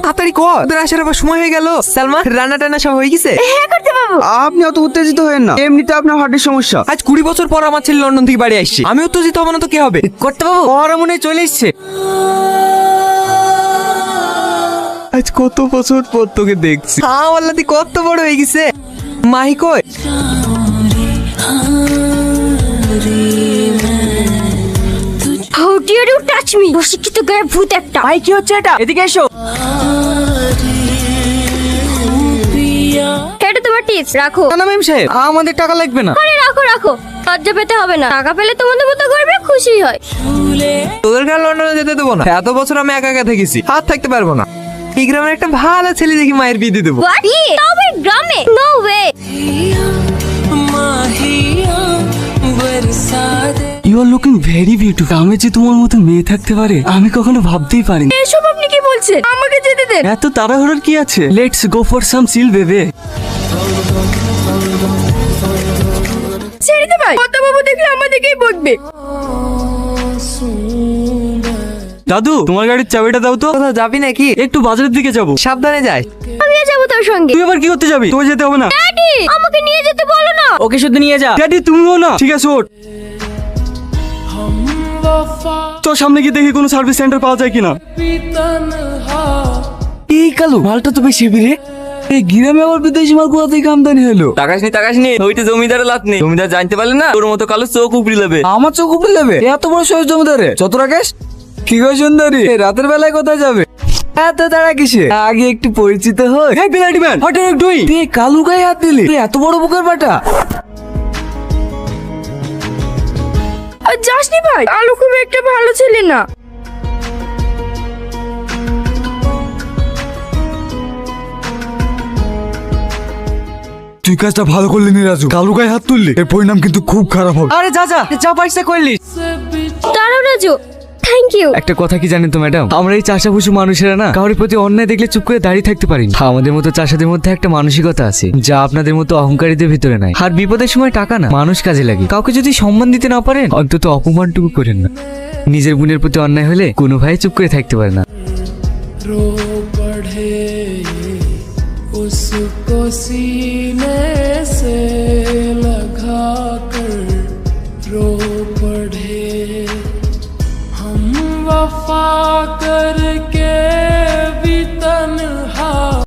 তাড়াতাড়ি কর, তোদের আসার আবার সময় হয়ে গেল। সালমা, রান্না টান্না সব হয়ে গেছে? হ্যাঁ করতে পারবো। আপনি অত উত্তেজিত হয়েন না, এমনিতে আপনার হার্টের সমস্যা। আজ 20 বছর পর আমার ছেলে লন্ডন থেকে বাড়ি আসছে, আমি উত্তেজিত হবো না তো কি হবে? করতে পারবো। ওরা মনে হয় চলে এসছে। আজ কত বছর পর তোকে দেখছি। হ্যাঁ আল্লাদি কত বড় হয়ে গেছে। মাহি কই? How dare you touch me, অশিক্ষিত গায়ে ভূত একটা। ভাই কি হচ্ছে এটা? এদিকে এসো। এটা তোমার টিপস, রাখো। না ম্যাম সাহেব, আমাদের টাকা লাগবে না। আরে রাখো রাখো, লজ্জা পেতে হবে না। টাকা পেলে তোমাদের মতো করবে, খুশি হয়। তোদেরকে আর লন্ডনে যেতে দেবো না। এত বছর আমি একা একা থেকেছি, আর থাকতে পারবো না। এই গ্রামের একটা ভালো ছেলে দেখি মায়ের বিয়ে দিয়ে দেবো। হোয়াট? তবে গ্রামে? No way. You are looking very beautiful. গ্রামে যে তোমার মতো মেয়ে থাকতে পারে আমি কখনো ভাবতেই পারিনি। এসব আপনি কি বলছেন? আমাকে যেতে দেন। এত তাড়াহুড়োর কি আছে? লেটস গো ফর সাম চিল বেবে। ছেড়ে দে ভাই, কথা বাবু দেখলে আমাদেরকেই বকবে। দাদু, তোমার গাড়ির চাবিটা দাও তো। কোথাও যাবি নাকি? একটু বাজারের দিকে যাবো। সাবধানে যাই। আমিও যাবো তোর সঙ্গে। তুই আবার কি করতে যাবি? তোর যেতে হবে না। ড্যাডি, আমাকে নিয়ে যেতে বলো না। ওকে শুধু নিয়ে যা। ড্যাডি তুমিও না। ঠিক আছে ওঠ। তো সামনে গিয়ে দেখি কোনো সার্ভিস সেন্টার পাওয়া যায় কিনা। এই কালু, মালটা তো বেশি রে। এই গ্রামে আবার বিদেশি মাল কোথা থেকে আমদানি হলো? তাকাসনি ওইটা জমিদারের লাত নেই। জমিদার জানতে পারলে না তোর মতো কালো চোখ উপড়ি নেবে। আমার চোখ উপরে নেবে? এত বড় সহজ জমিদারে যত রাকেশ। কি গো সুন্দরী, রাতের বেলায় কোথায় যাবে? এত তাড়া কিসে? আগে একটু পরিচিত হই। এই বিলাটি ম্যান, হট আর ডুই। তুই কালু গায়ে হাত দিলি? তুই এত বড় বুকের বাটা। আর যাসনি ভাই, আলু খুব একটা ভালো ছেলে না। তুই কাজটা ভালো করলি নি রাজু, কালু গায়ে হাত তুললি, এর পরিণাম কিন্তু খুব খারাপ হবে। আরে যা যা যা পাইসা করলি। দাঁড়াও রাজু, থ্যাংক ইউ। একটা কথা কি জানেন তো ম্যাডাম, আমরা এই চাষাভুষি মানুষেরা না কারোর প্রতি অন্যায় দেখলে চুপ করে দাঁড়িয়ে থাকতে পারি না। আমাদের মতো চাষাদের মধ্যে একটা মানসিকতা আছে যা আপনাদের মতো অহংকারীদের ভিতরে নাই। আর বিপদের সময় টাকা না, মানুষ কাজে লাগে। কাউকে যদি সম্মান দিতে না পারেন অন্তত অপমানটুকু করেন না। নিজের বোনের প্রতি অন্যায় হলে কোনো ভাই চুপ করে থাকতে পারে না। रो पढ़े उसको सीने